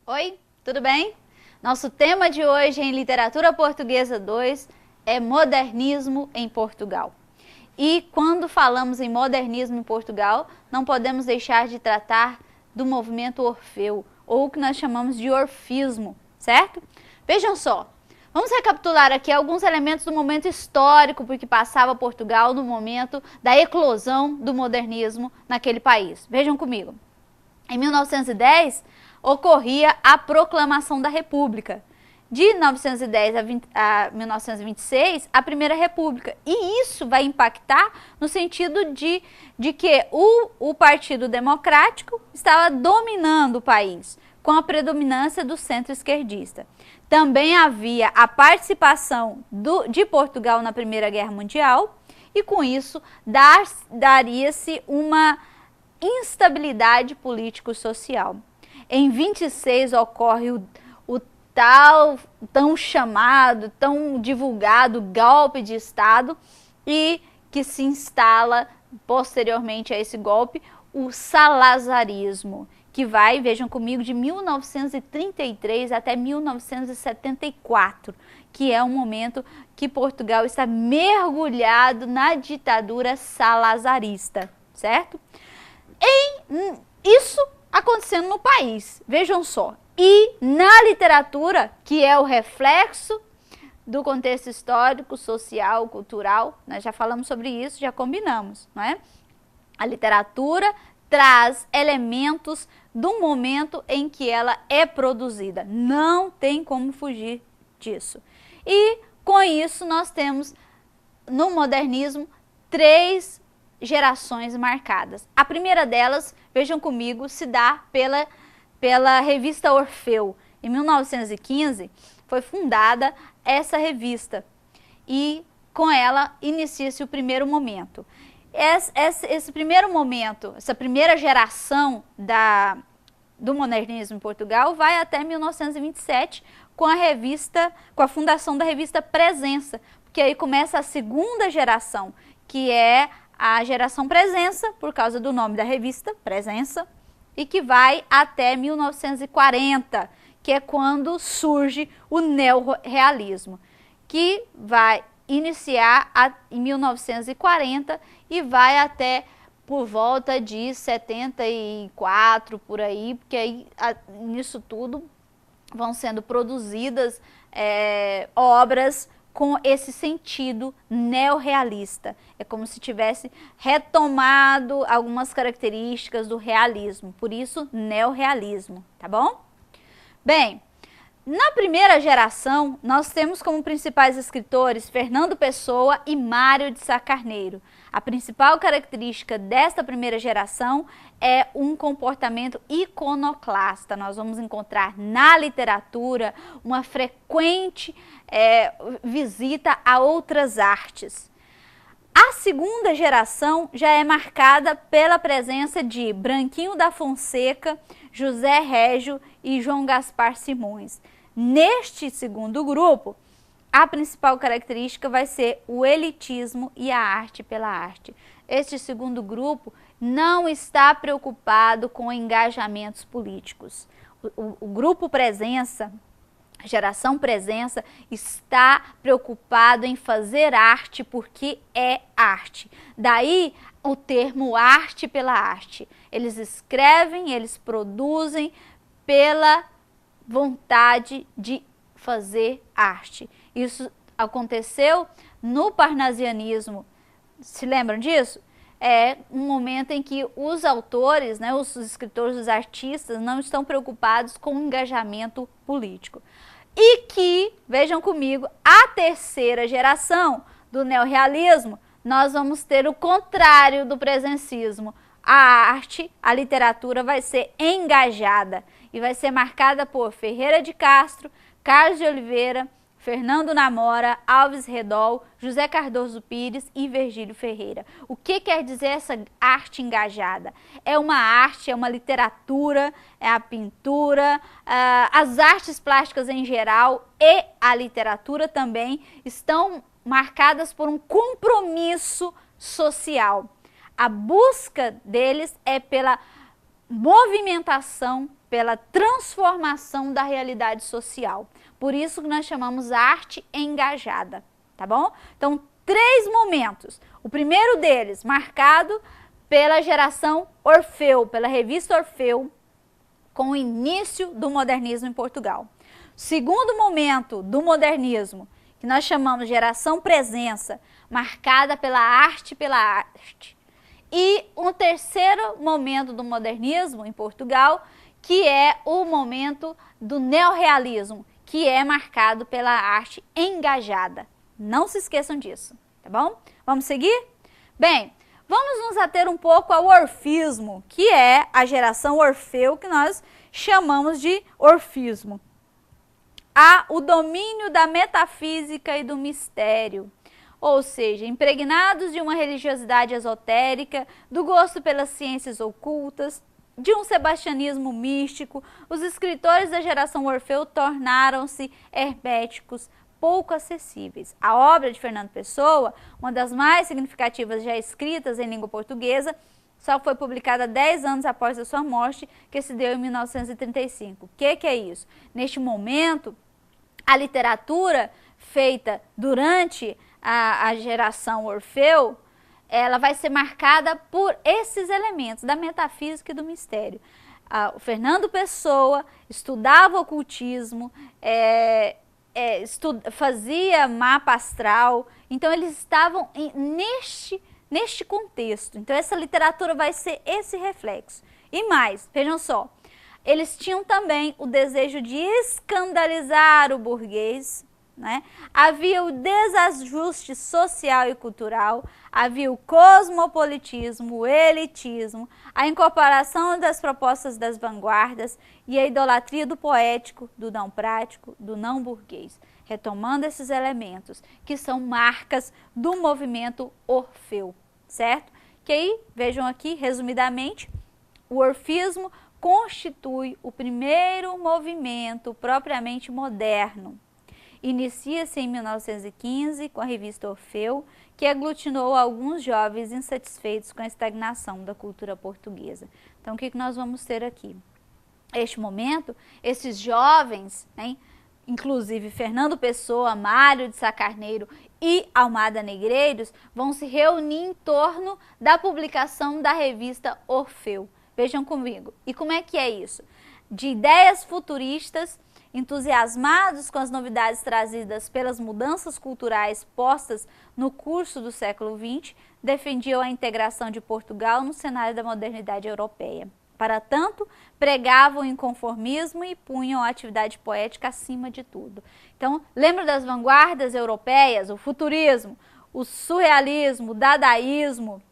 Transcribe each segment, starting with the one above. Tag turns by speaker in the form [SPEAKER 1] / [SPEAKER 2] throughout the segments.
[SPEAKER 1] Oi, tudo bem? Nosso tema de hoje em Literatura Portuguesa 2 é Modernismo em Portugal. E quando falamos em modernismo em Portugal, não podemos deixar de tratar do movimento Orfeu, ou o que nós chamamos de orfismo, certo? Vejam só, vamos recapitular aqui alguns elementos do momento histórico por que passava Portugal no momento da eclosão do modernismo naquele país. Vejam comigo. Em 1910, ocorria a Proclamação da República. De 1910 a 1926, a Primeira República. E isso vai impactar no sentido de que o Partido Democrático estava dominando o país, com a predominância do centro-esquerdista. Também havia a participação de Portugal na Primeira Guerra Mundial, e com isso daria-se uma instabilidade político-social. Em 26 ocorre o tão chamado, tão divulgado golpe de Estado, e que se instala posteriormente a esse golpe o salazarismo, que vai, vejam comigo, de 1933 até 1974, que é um momento que Portugal está mergulhado na ditadura salazarista, certo? Isso acontecendo no país, vejam só. E na literatura, que é o reflexo do contexto histórico, social, cultural, nós já falamos sobre isso, já combinamos, não é? A literatura traz elementos do momento em que ela é produzida, não tem como fugir disso. E com isso nós temos no modernismo três gerações marcadas. A primeira delas, vejam comigo, se dá pela revista Orfeu. Em 1915 foi fundada essa revista e com ela inicia-se o primeiro momento. Esse primeiro momento, essa primeira geração do modernismo em Portugal vai até 1927 com a fundação da revista Presença, porque aí começa a segunda geração, que é a geração Presença, por causa do nome da revista, Presença, e que vai até 1940, que é quando surge o neorrealismo, que vai iniciar em 1940 e vai até por volta de 74, por aí, porque aí nisso tudo vão sendo produzidas obras com esse sentido neorrealista. É como se tivesse retomado algumas características do realismo, por isso neorrealismo, tá bom? Bem, na primeira geração, nós temos como principais escritores Fernando Pessoa e Mário de Sá Carneiro. A principal característica desta primeira geração é um comportamento iconoclasta. Nós vamos encontrar na literatura uma frequente visita a outras artes. A segunda geração já é marcada pela presença de Branquinho da Fonseca, José Régio e João Gaspar Simões. Neste segundo grupo, a principal característica vai ser o elitismo e a arte pela arte. Este segundo grupo não está preocupado com engajamentos políticos. O grupo Presença, a geração Presença, está preocupado em fazer arte porque é arte. Daí o termo arte pela arte. Eles escrevem, eles produzem pela vontade de fazer arte. Isso aconteceu no parnasianismo. Se lembram disso? É um momento em que os autores, os escritores, os artistas não estão preocupados com o engajamento político. E que, vejam comigo, a terceira geração do neorrealismo, nós vamos ter o contrário do presencismo. A arte, a literatura vai ser engajada e vai ser marcada por Ferreira de Castro, Carlos de Oliveira, Fernando Namora, Alves Redol, José Cardoso Pires e Virgílio Ferreira. O que quer dizer essa arte engajada? É uma arte, é uma literatura, é a pintura, as artes plásticas em geral e a literatura também estão marcadas por um compromisso social. A busca deles é pela movimentação, pela transformação da realidade social. Por isso que nós chamamos arte engajada, tá bom? Então, 3 momentos. O primeiro deles, marcado pela geração Orfeu, pela revista Orfeu, com o início do modernismo em Portugal. O segundo momento do modernismo, que nós chamamos de geração Presença, marcada pela arte. E um terceiro momento do modernismo em Portugal, que é o momento do neorrealismo, que é marcado pela arte engajada. Não se esqueçam disso, tá bom? Vamos seguir? Bem, vamos nos ater um pouco ao orfismo, que é a geração Orfeu, que nós chamamos de orfismo. Há o domínio da metafísica e do mistério, ou seja, impregnados de uma religiosidade esotérica, do gosto pelas ciências ocultas, de um sebastianismo místico, os escritores da geração Orfeu tornaram-se herméticos, pouco acessíveis. A obra de Fernando Pessoa, uma das mais significativas já escritas em língua portuguesa, só foi publicada 10 anos após a sua morte, que se deu em 1935. O que é isso? Neste momento, a literatura feita durante a geração Orfeu, ela vai ser marcada por esses elementos da metafísica e do mistério. O Fernando Pessoa estudava ocultismo, fazia mapa astral, então eles estavam neste contexto. Então essa literatura vai ser esse reflexo. E mais, vejam só, eles tinham também o desejo de escandalizar o burguês, né? Havia o desajuste social e cultural, havia o cosmopolitismo, o elitismo, a incorporação das propostas das vanguardas e a idolatria do poético, do não prático, do não burguês. Retomando esses elementos, que são marcas do movimento Orfeu, certo? Que aí, vejam aqui, resumidamente, o orfismo constitui o primeiro movimento propriamente moderno. Inicia-se em 1915 com a revista Orfeu, que aglutinou alguns jovens insatisfeitos com a estagnação da cultura portuguesa. Então, o que nós vamos ter aqui? Este momento, esses jovens, né, inclusive Fernando Pessoa, Mário de Sá Carneiro e Almada Negreiros, vão se reunir em torno da publicação da revista Orfeu. Vejam comigo. E como é que é isso? De ideias futuristas, entusiasmados com as novidades trazidas pelas mudanças culturais postas no curso do século XX, defendiam a integração de Portugal no cenário da modernidade europeia. Para tanto, pregavam o inconformismo e punham a atividade poética acima de tudo. Então, lembra das vanguardas europeias, o futurismo, o surrealismo, o dadaísmo?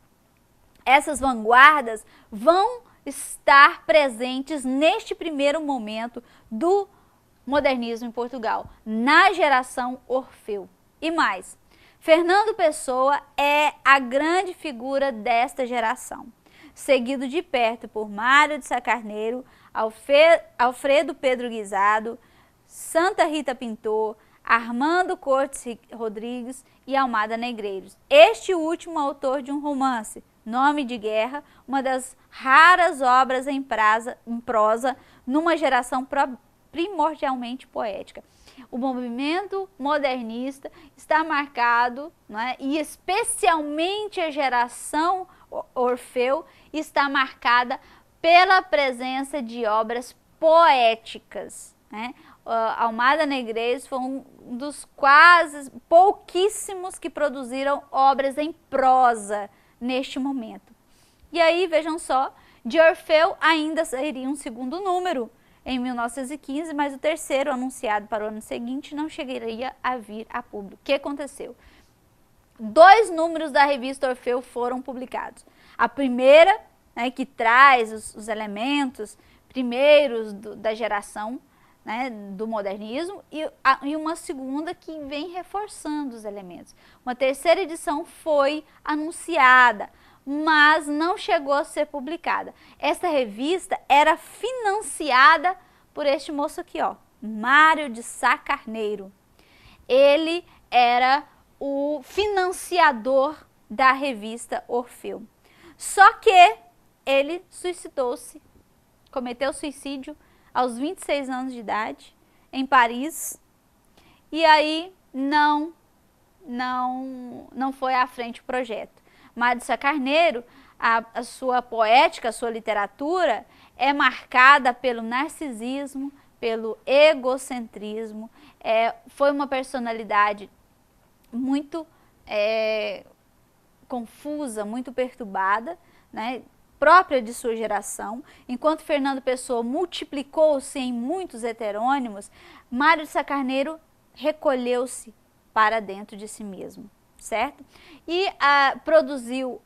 [SPEAKER 1] Essas vanguardas vão estar presentes neste primeiro momento do modernismo em Portugal, na geração Orfeu. E mais, Fernando Pessoa é a grande figura desta geração, seguido de perto por Mário de Sá Carneiro, Alfredo Pedro Guisado, Santa Rita Pintor, Armando Cortes Rodrigues e Almada Negreiros. Este último autor de um romance, Nome de Guerra, uma das raras obras em prosa numa geração primordialmente poética. O movimento modernista está marcado, né, e especialmente a geração Orfeu está marcada pela presença de obras poéticas, né? Almada Negreiros foi um dos quase pouquíssimos que produziram obras em prosa neste momento. E aí, vejam só, de Orfeu ainda sairia um segundo número em 1915, mas o terceiro, anunciado para o ano seguinte, não chegaria a vir a público. O que aconteceu? 2 números da revista Orfeu foram publicados. A primeira, né, que traz os elementos primeiros da geração, né, do modernismo, e uma segunda que vem reforçando os elementos. Uma terceira edição foi anunciada, mas não chegou a ser publicada. Esta revista era financiada por este moço aqui, ó, Mário de Sá Carneiro. Ele era o financiador da revista Orfeu. Só que ele suicidou-se, cometeu suicídio aos 26 anos de idade, em Paris, e aí não foi à frente o projeto. Mário de Sá Carneiro, a sua poética, a sua literatura é marcada pelo narcisismo, pelo egocentrismo, foi uma personalidade muito confusa, muito perturbada, né, própria de sua geração. Enquanto Fernando Pessoa multiplicou-se em muitos heterônimos, Mário de Sá Carneiro recolheu-se para dentro de si mesmo, certo? E produziu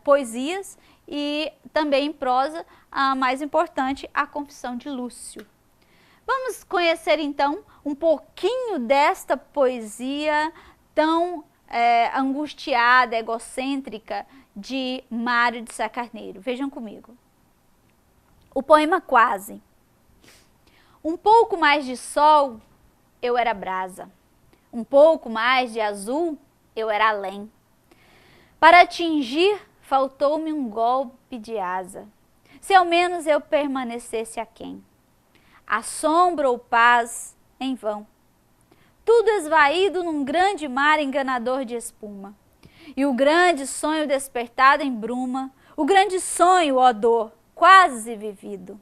[SPEAKER 1] poesias e também em prosa, a mais importante, a Confissão de Lúcio. Vamos conhecer então um pouquinho desta poesia tão angustiada, egocêntrica de Mário de Sá Carneiro. Vejam comigo. O poema Quase. Um pouco mais de sol, eu era brasa. Um pouco mais de azul, eu era além. Para atingir, faltou-me um golpe de asa. Se ao menos eu permanecesse aquém. A sombra ou paz, em vão. Tudo esvaído num grande mar enganador de espuma. E o grande sonho despertado em bruma, o grande sonho, ó dor, quase vivido.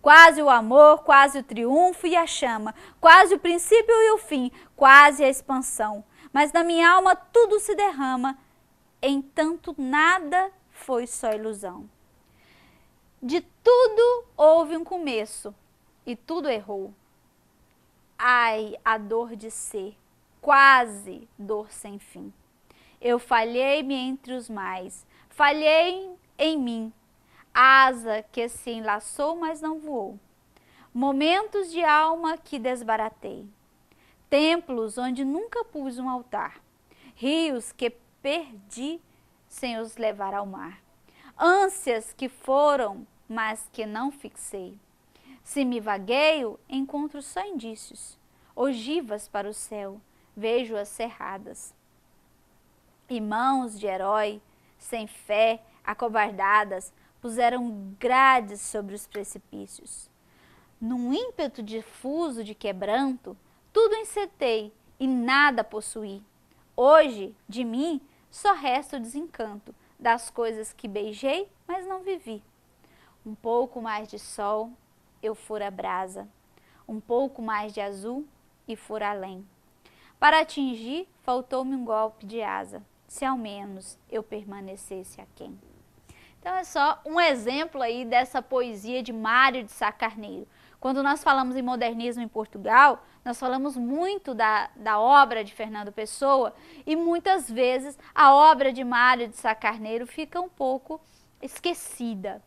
[SPEAKER 1] Quase o amor, quase o triunfo e a chama, quase o princípio e o fim, quase a expansão. Mas na minha alma tudo se derrama, entanto nada foi só ilusão. De tudo houve um começo, e tudo errou. Ai, a dor de ser, quase dor sem fim. Eu falhei-me entre os mais, falhei em mim, asa que se enlaçou, mas não voou. Momentos de alma que desbaratei, templos onde nunca pus um altar, rios que perdi sem os levar ao mar, ânsias que foram, mas que não fixei. Se me vagueio, encontro só indícios, ogivas para o céu, vejo-as cerradas. E mãos de herói, sem fé, acovardadas, puseram grades sobre os precipícios. Num ímpeto difuso de quebranto, tudo encetei e nada possuí. Hoje, de mim, só resta o desencanto das coisas que beijei, mas não vivi. Um pouco mais de sol, eu fora brasa, um pouco mais de azul e fora além. Para atingir, faltou-me um golpe de asa, se ao menos eu permanecesse aquém. Então é só um exemplo aí dessa poesia de Mário de Sá Carneiro. Quando nós falamos em modernismo em Portugal, nós falamos muito da obra de Fernando Pessoa e muitas vezes a obra de Mário de Sá Carneiro fica um pouco esquecida.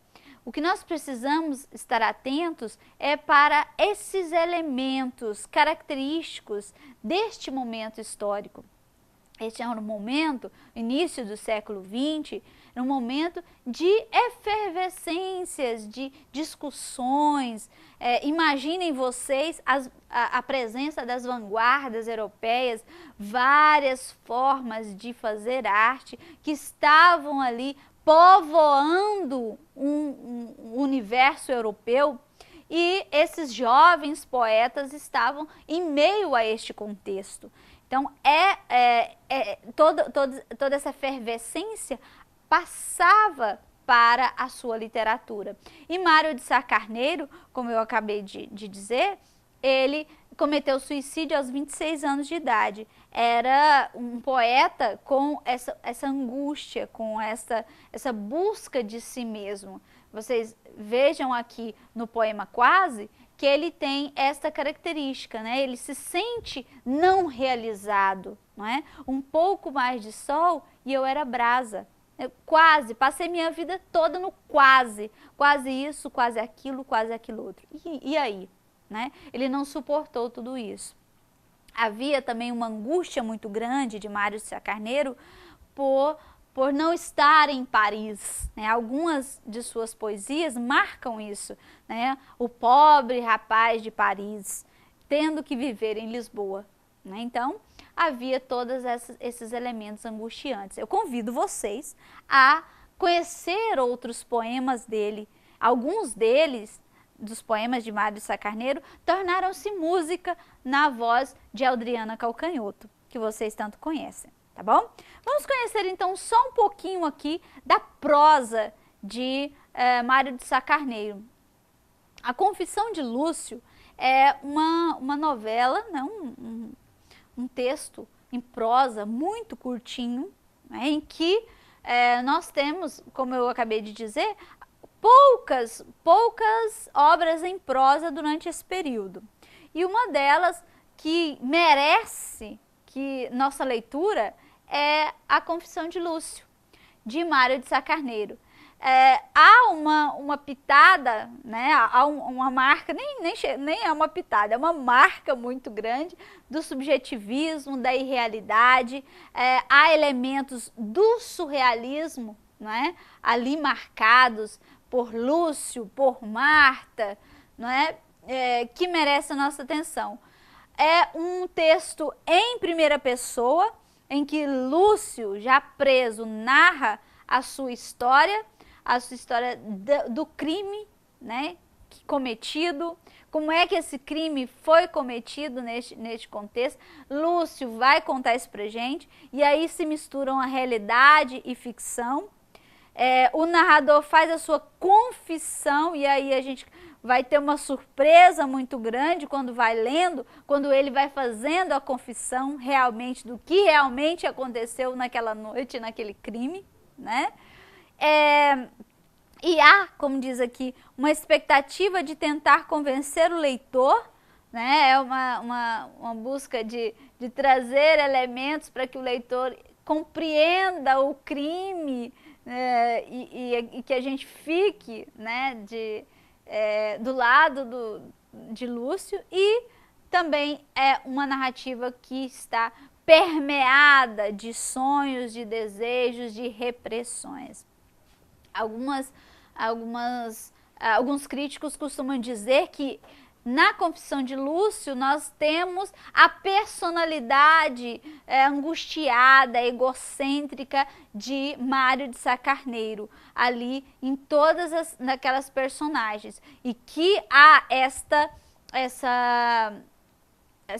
[SPEAKER 1] O que nós precisamos estar atentos é para esses elementos característicos deste momento histórico. Este é um momento, início do século XX, um momento de efervescências, de discussões. Imaginem vocês a presença das vanguardas europeias, várias formas de fazer arte que estavam ali povoando um universo europeu, e esses jovens poetas estavam em meio a este contexto. Então, toda essa efervescência passava para a sua literatura. E Mário de Sá Carneiro, como eu acabei de dizer, ele cometeu suicídio aos 26 anos de idade. Era um poeta com essa angústia, com essa busca de si mesmo. Vocês vejam aqui no poema Quase que ele tem esta característica, né? Ele se sente não realizado, não é? Um pouco mais de sol e eu era brasa. Eu quase, passei minha vida toda no quase. Quase isso, quase aquilo outro. E aí? Né? Ele não suportou tudo isso. Havia também uma angústia muito grande de Mário de Sá Carneiro por não estar em Paris, né? Algumas de suas poesias marcam isso, né? O pobre rapaz de Paris, tendo que viver em Lisboa, né? Então, havia todos esses elementos angustiantes. Eu convido vocês a conhecer outros poemas dele. Alguns deles dos poemas de Mário de Sá Carneiro tornaram-se música na voz de Adriana Calcanhoto, que vocês tanto conhecem, tá bom? Vamos conhecer então só um pouquinho aqui da prosa de Mário de Sá Carneiro. A Confissão de Lúcio é uma novela, né, um texto em prosa muito curtinho, né, em que nós temos, como eu acabei de dizer, poucas obras em prosa durante esse período. E uma delas que merece que nossa leitura é a Confissão de Lúcio, de Mário de Sá Carneiro. Há uma pitada, né, há uma marca, nem é uma pitada, é uma marca muito grande do subjetivismo, da irrealidade, há elementos do surrealismo, né, ali marcados por Lúcio, por Marta, né, que merece a nossa atenção. É um texto em primeira pessoa, em que Lúcio, já preso, narra a sua história do crime, né, cometido, como é que esse crime foi cometido neste contexto. Lúcio vai contar isso pra gente, e aí se misturam a realidade e ficção. O narrador faz a sua confissão, e aí a gente vai ter uma surpresa muito grande quando vai lendo, quando ele vai fazendo a confissão realmente do que realmente aconteceu naquela noite, naquele crime, né? E há, como diz aqui, uma expectativa de tentar convencer o leitor, né? É uma busca de trazer elementos para que o leitor compreenda o crime, e que a gente fique, né, do lado de Lúcio. E também é uma narrativa que está permeada de sonhos, de desejos, de repressões. Alguns críticos costumam dizer que na Confissão de Lúcio nós temos a personalidade angustiada, egocêntrica de Mário de Sá Carneiro, ali em todas naquelas personagens, e que há essa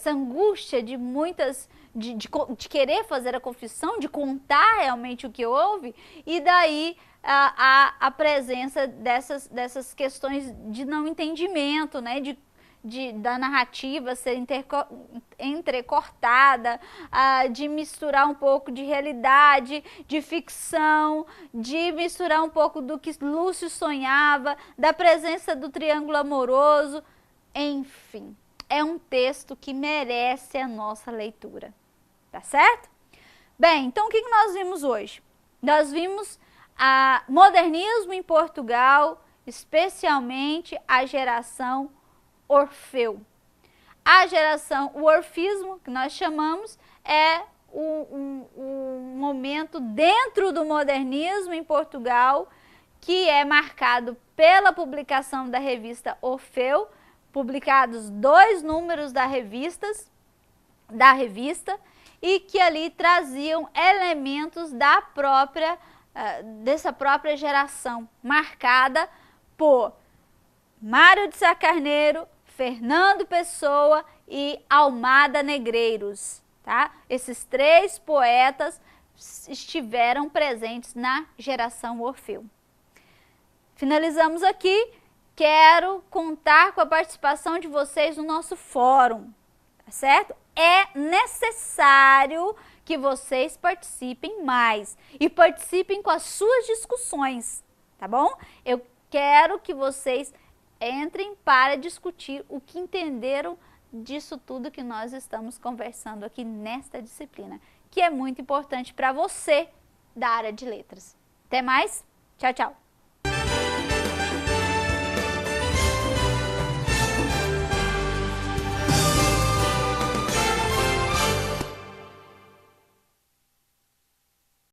[SPEAKER 1] angústia de muitas, de querer fazer a confissão, de contar realmente o que houve, e daí a presença dessas questões de não entendimento, né, da narrativa ser entrecortada, de misturar um pouco de realidade, de ficção, de misturar um pouco do que Lúcio sonhava, da presença do triângulo amoroso, enfim. É um texto que merece a nossa leitura, tá certo? Bem, então o que nós vimos hoje? Nós vimos modernismo em Portugal, especialmente a geração Orfeu. O orfismo, que nós chamamos, é um momento dentro do modernismo em Portugal, que é marcado pela publicação da revista Orfeu, publicados 2 números da revista, e que ali traziam elementos dessa própria geração, marcada por Mário de Sá Carneiro, Fernando Pessoa e Almada Negreiros, tá? Esses 3 poetas estiveram presentes na geração Orfeu. Finalizamos aqui. Quero contar com a participação de vocês no nosso fórum, tá certo? É necessário que vocês participem mais e participem com as suas discussões, tá bom? Eu quero que vocês entrem para discutir o que entenderam disso tudo que nós estamos conversando aqui nesta disciplina, que é muito importante para você da área de letras. Até mais, tchau, tchau!